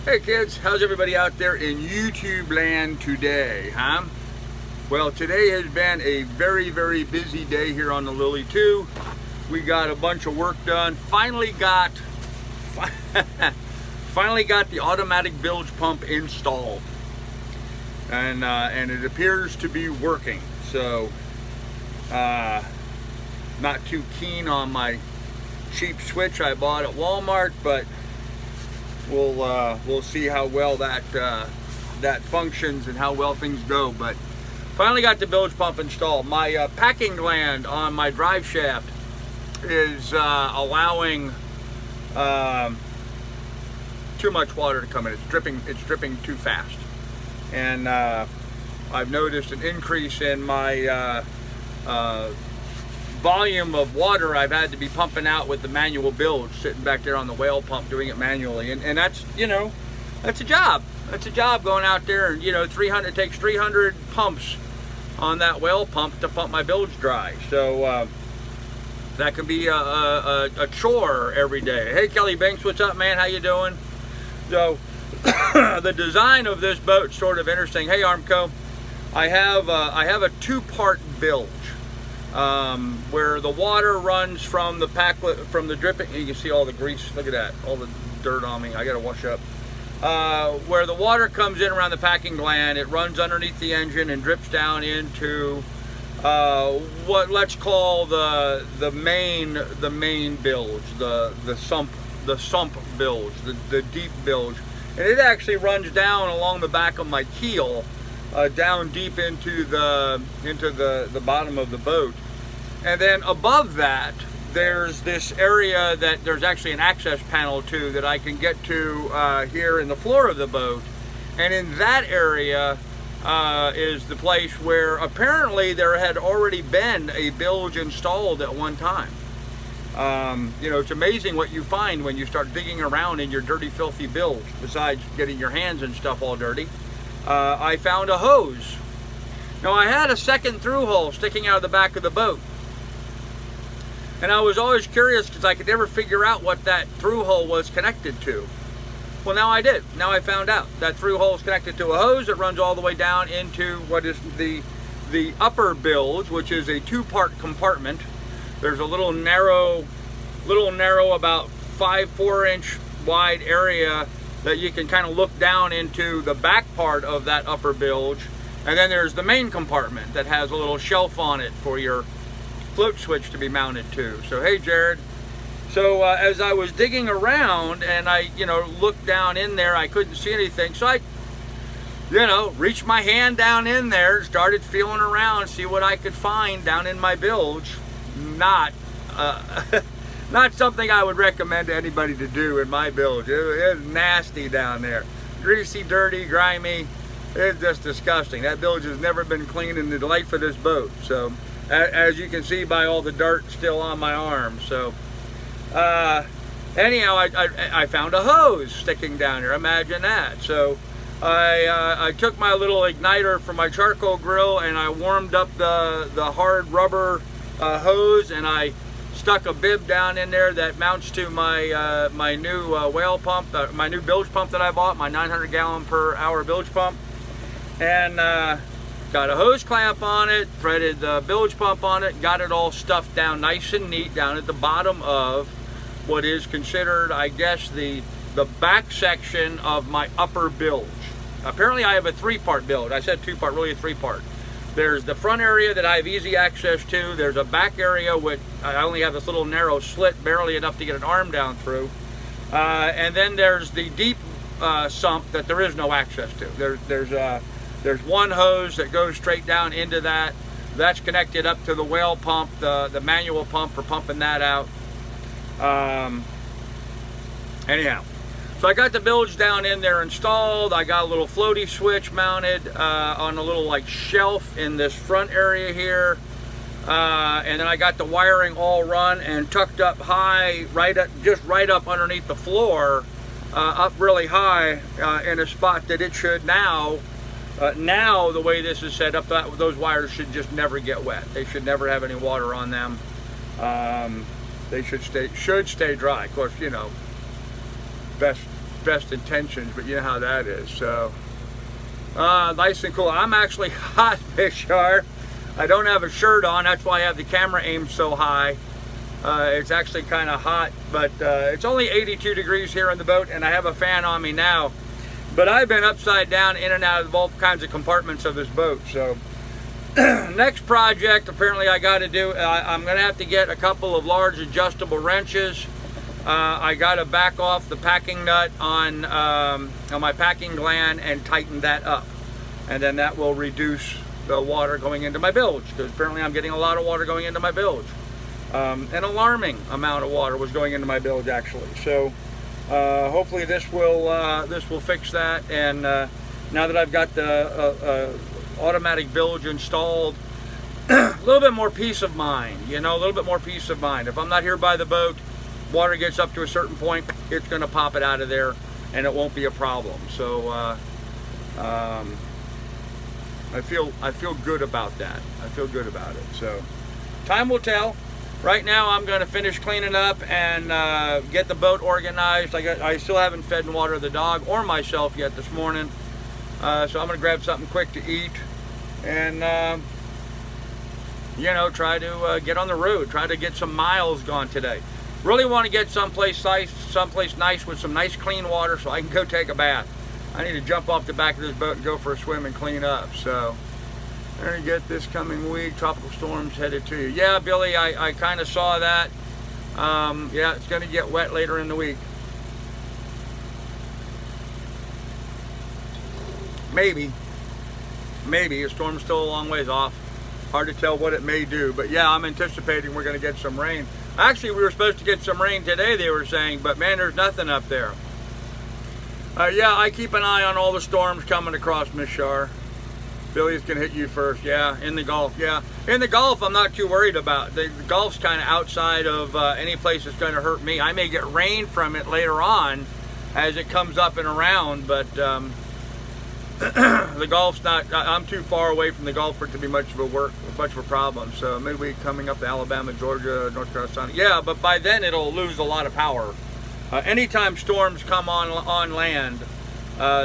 Hey kids, how's everybody out there in YouTube land today, huh? Well, today has been a very, very busy day here on the Lily 2. We got a bunch of work done. Finally got the automatic bilge pump installed, and it appears to be working. So, not too keen on my cheap switch I bought at Walmart, but we'll see how well that functions and how well things go. But finally got the bilge pump installed. My packing gland on my drive shaft is allowing too much water to come in. It's dripping too fast, and I've noticed an increase in my volume of water I've had to be pumping out with the manual bilge, sitting back there on the whale pump doing it manually, and that's, you know, that's a job. That's a job going out there, and, you know, it takes 300 pumps on that whale pump to pump my bilge dry. So that can be a chore every day. Hey Kelly Banks, what's up, man? How you doing? So the design of this boat's sort of interesting. Hey Armco, I have a two-part bilge. Where the water runs from the dripping. You can see all the grease. Look at that, all the dirt on me. I gotta wash up. Where the water comes in around the packing gland, it runs underneath the engine and drips down into what let's call the main bilge, the sump bilge, the deep bilge, and it actually runs down along the back of my keel, down deep into the bottom of the boat. And then above that, there's this area that there's actually an access panel to that I can get to here in the floor of the boat. And in that area is the place where apparently there had already been a bilge installed at one time. You know, it's amazing what you find when you start digging around in your dirty, filthy bilge, besides getting your hands and stuff all dirty. I found a hose. Now, I had a second through hole sticking out of the back of the boat, and I was always curious because I could never figure out what that through hole was connected to. Well, now I did. Now I found out that through hole is connected to a hose that runs all the way down into what is the upper bilge, which is a two-part compartment. There's a little narrow about 4-inch wide area that you can kind of look down into the back part of that upper bilge. And then there's the main compartment that has a little shelf on it for your float switch to be mounted to. So hey Jared. So as I was digging around and I, you know, looked down in there, I couldn't see anything. So I, you know, reached my hand down in there, started feeling around, see what I could find down in my bilge. Not something I would recommend to anybody to do in my bilge. It was nasty down there. Greasy, dirty, grimy. It's just disgusting. That bilge has never been cleaned in the life of this boat. So, as you can see by all the dirt still on my arm. So, anyhow, I found a hose sticking down here. Imagine that. So, I took my little igniter from my charcoal grill and I warmed up the hard rubber hose, and I stuck a bib down in there that mounts to my my new whale pump, my new bilge pump that I bought, my 900 gallon per hour bilge pump, and got a hose clamp on it, threaded the bilge pump on it, got it all stuffed down nice and neat down at the bottom of what is considered, I guess, the back section of my upper bilge. Apparently I have a 3-part bilge. I said 2-part, really a 3-part. There's the front area that I have easy access to. There's a back area which I only have this little narrow slit, barely enough to get an arm down through. And then there's the deep sump that there is no access to. There's one hose that goes straight down into that. That's connected up to the whale pump, the manual pump for pumping that out. Anyhow. So I got the bilge down in there installed. I got a little floaty switch mounted on a little like shelf in this front area here. And then I got the wiring all run and tucked up high, just right up underneath the floor, up really high in a spot that it should now. Now the way this is set up, those wires should just never get wet. They should never have any water on them. They should stay dry. Of course, you know, best best intentions, but you know how that is. So nice and cool. I'm actually hot, Bishar. I don't have a shirt on, that's why I have the camera aimed so high. It's actually kind of hot, but it's only 82 degrees here in the boat, and I have a fan on me now. But I've been upside down in and out of all kinds of compartments of this boat. So next project, apparently I got to do, I'm going to have to get a couple of large adjustable wrenches. I got to back off the packing nut on my packing gland and tighten that up. And then that will reduce the water going into my bilge, because apparently I'm getting a lot of water going into my bilge. An alarming amount of water was going into my bilge, actually. So hopefully this will fix that. And now that I've got the automatic bilge installed, a little bit more peace of mind, you know, a little bit more peace of mind. If I'm not here by the boat, water gets up to a certain point, it's going to pop it out of there, and it won't be a problem. So I feel good about that. I feel good about it. So time will tell. Right now I'm going to finish cleaning up and get the boat organized. I still haven't fed and watered the dog or myself yet this morning. So I'm going to grab something quick to eat and you know, try to get on the road, try to get some miles gone today. Really want to get someplace nice with some nice clean water so I can go take a bath. I need to jump off the back of this boat and go for a swim and clean up. So we're going to get this coming week. Tropical storms headed to you. Yeah, Billy, I kind of saw that. Yeah, it's going to get wet later in the week. Maybe. A storm's still a long ways off. Hard to tell what it may do. But yeah, I'm anticipating we're going to get some rain. Actually, we were supposed to get some rain today, they were saying, but man, there's nothing up there. Yeah, I keep an eye on all the storms coming across, Miss Shar. Billy's gonna hit you first. Yeah, in the Gulf. Yeah, in the Gulf, I'm not too worried about. The Gulf's kind of outside of any place that's going to hurt me. I may get rain from it later on as it comes up and around, but the Gulf's not. I'm too far away from the Gulf for it to be much of a problem. So midweek coming up to Alabama, Georgia, North Carolina. Yeah, but by then it'll lose a lot of power. Anytime storms come on land,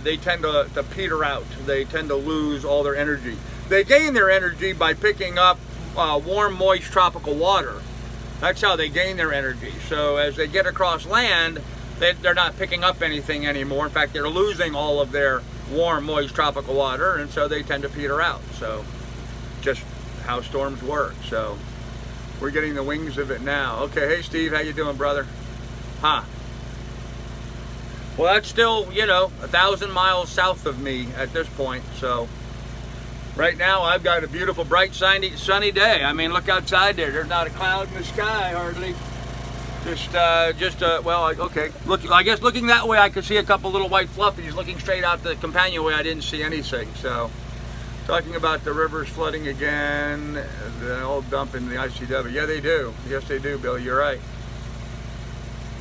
they tend to peter out. They tend to lose all their energy. They gain their energy by picking up warm, moist tropical water. That's how they gain their energy. So as they get across land, they're not picking up anything anymore. In fact, they're losing all of their warm, moist tropical water, and so they tend to peter out. So just how storms work. So we're getting the wings of it now. Okay, hey Steve, how you doing, brother? Huh. Well, that's still, you know, 1,000 miles south of me at this point. So right now I've got a beautiful, bright, sunny day. I mean, look outside there. There's not a cloud in the sky hardly. Well, okay. Look, I guess looking that way, I could see a couple little white fluffies. Looking straight out the companionway, I didn't see anything. So, talking about the rivers flooding again, the old dump in the ICW. Yeah, they do. Yes, they do, Bill. You're right.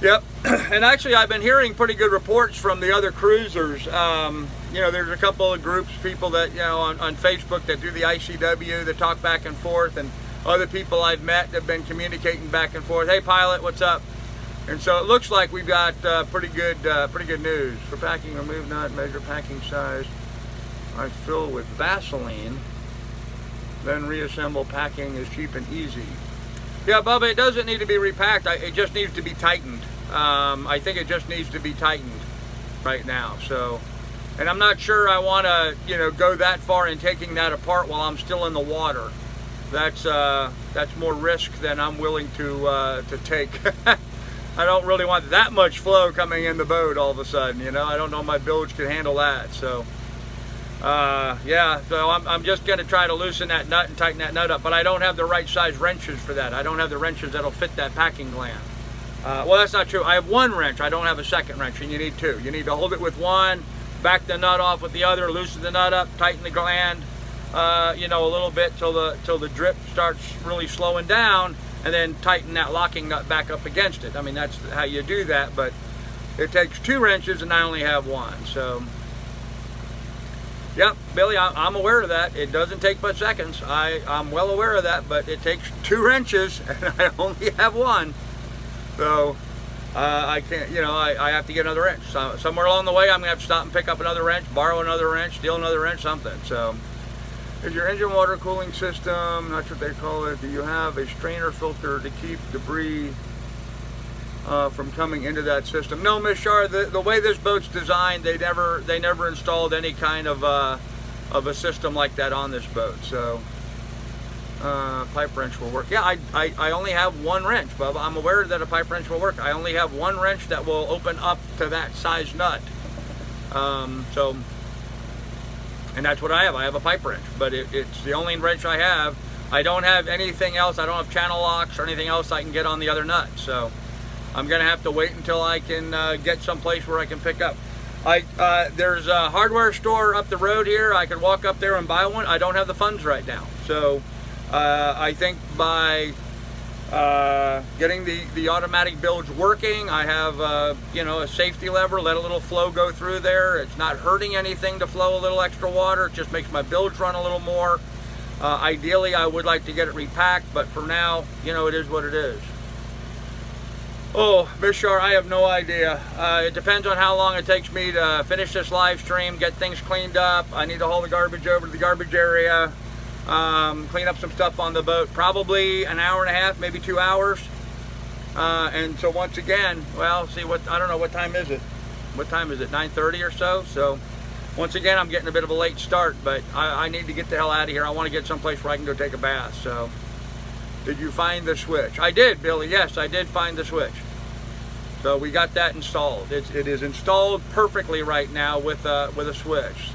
Yep. And actually, I've been hearing pretty good reports from the other cruisers. You know, there's a couple of groups, people that, you know, on Facebook that do the ICW, that talk back and forth, and other people I've met that have been communicating back and forth. Hey, pilot, what's up? And so it looks like we've got pretty good news. For packing, remove nut, measure packing size. I fill with Vaseline, then reassemble. Packing is cheap and easy. Yeah, Bubba, it doesn't need to be repacked. It just needs to be tightened. I think it just needs to be tightened right now. So, and I'm not sure I want to, you know, go that far in taking that apart while I'm still in the water. That's more risk than I'm willing to take. I don't really want that much flow coming in the boat all of a sudden, you know. I don't know if my bilge can handle that. So, yeah, so I'm just going to try to loosen that nut and tighten that nut up. But I don't have the right size wrenches for that. I don't have the wrenches that'll fit that packing gland. Well, that's not true. I have one wrench. I don't have a second wrench, and you need two. You need to hold it with one, back the nut off with the other, loosen the nut up, tighten the gland, you know, a little bit till the drip starts really slowing down, and then tighten that locking nut back up against it. I mean, that's how you do that, but it takes two wrenches, and I only have one. So, yep, Billy, I'm aware of that. It doesn't take but seconds. I'm well aware of that, but it takes two wrenches, and I only have one. So, I can't, you know, I have to get another wrench. So somewhere along the way, I'm gonna have to stop and pick up another wrench, borrow another wrench, steal another wrench, something. So, is your engine water cooling system, not what they call it, do you have a strainer filter to keep debris from coming into that system? No, Miss Shar, the way this boat's designed, they never installed any kind of a system like that on this boat. So, pipe wrench will work. Yeah, I only have one wrench, Bubba. I'm aware that a pipe wrench will work. I only have one wrench that will open up to that size nut. So, and that's what I have. I have a pipe wrench, but it's the only wrench I have. I don't have anything else. I don't have channel locks or anything else I can get on the other nut. So, I'm gonna have to wait until I can get someplace where I can pick up. There's a hardware store up the road here. I could walk up there and buy one. I don't have the funds right now. So, I think by getting the automatic bilge working, I have you know, a safety lever, let a little flow go through there. It's not hurting anything to flow a little extra water. It just makes my bilge run a little more. Ideally, I would like to get it repacked, but for now, you know, it is what it is. Oh, Miss Shar, I have no idea. It depends on how long it takes me to finish this live stream, get things cleaned up. I need to haul the garbage over to the garbage area. Clean up some stuff on the boat, probably an hour and a half, maybe 2 hours. And so once again, well, see what, I don't know, what time is it? What time is it, 9:30 or so? So once again, I'm getting a bit of a late start, but I need to get the hell out of here. I want to get someplace where I can go take a bath. So, did you find the switch? I did, Billy, yes, I did find the switch. So we got that installed. It is installed perfectly right now with a switch.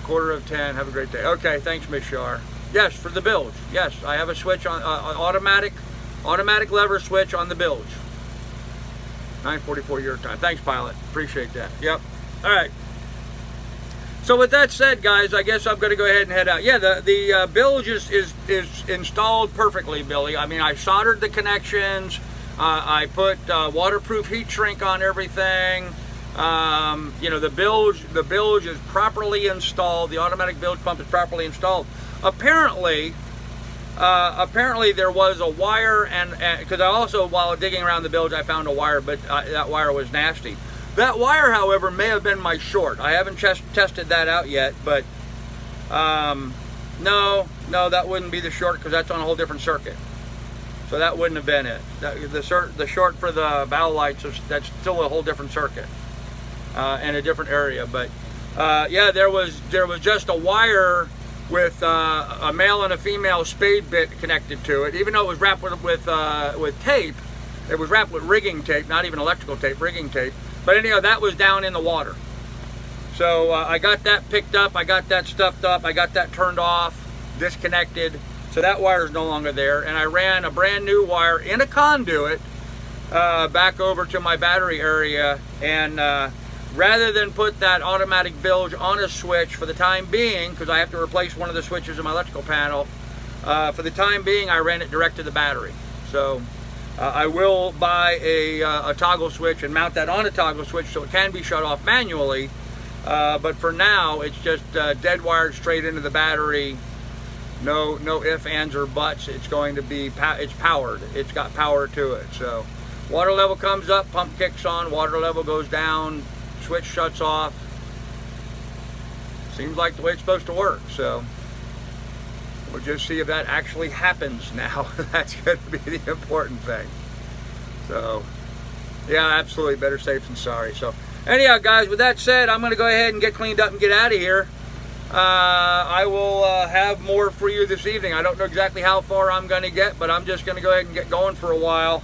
10:15. Have a great day. Okay, thanks, Miss Shar. Yes, for the bilge. Yes, I have a switch on automatic lever switch on the bilge. 9:44 your time. Thanks, pilot. Appreciate that. Yep. All right. So with that said, guys, I guess I'm going to go ahead and head out. Yeah, the bilge is installed perfectly, Billy. I mean, I soldered the connections. I put waterproof heat shrink on everything. You know, the bilge is properly installed. The automatic bilge pump is properly installed. Apparently there was a wire, and because I also, while digging around the bilge, I found a wire, but that wire was nasty. That wire, however, may have been my short. I haven't tested that out yet, but no, that wouldn't be the short, because that's on a whole different circuit. So that wouldn't have been it. The short for the bow lights, that's still a whole different circuit. In a different area, but yeah, there was just a wire with a male and a female spade bit connected to it. Even though it was wrapped with tape, it was wrapped with rigging tape, not even electrical tape, rigging tape. But anyhow, that was down in the water. So I got that picked up, I got that stuffed up, I got that turned off, disconnected. So that wire is no longer there, and I ran a brand new wire in a conduit back over to my battery area, and rather than put that automatic bilge on a switch for the time being, because I have to replace one of the switches in my electrical panel, for the time being I ran it direct to the battery. So I will buy a toggle switch and mount that on a toggle switch so it can be shut off manually, but for now it's just dead wired straight into the battery. No ifs, ands, or buts. It's going to be, it's powered. It's got power to it. So water level comes up, pump kicks on, water level goes down, switch shuts off. Seems like the way it's supposed to work. So we'll just see if that actually happens now. That's going to be the important thing. So yeah, absolutely, better safe than sorry. So anyhow, guys, with that said, I'm going to go ahead and get cleaned up and get out of here. I will have more for you this evening. I don't know exactly how far I'm going to get, but I'm just going to go ahead and get going for a while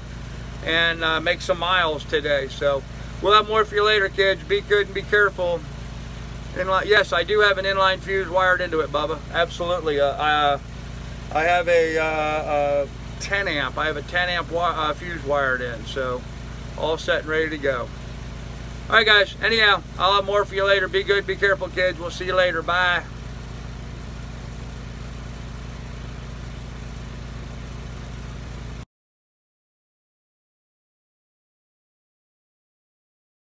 and make some miles today. So we'll have more for you later, kids. Be good and be careful. Yes, I do have an inline fuse wired into it, Bubba. Absolutely. I have a 10 amp. I have a 10 amp fuse wired in. So all set and ready to go. All right, guys. Anyhow, I'll have more for you later. Be good, be careful, kids. We'll see you later. Bye.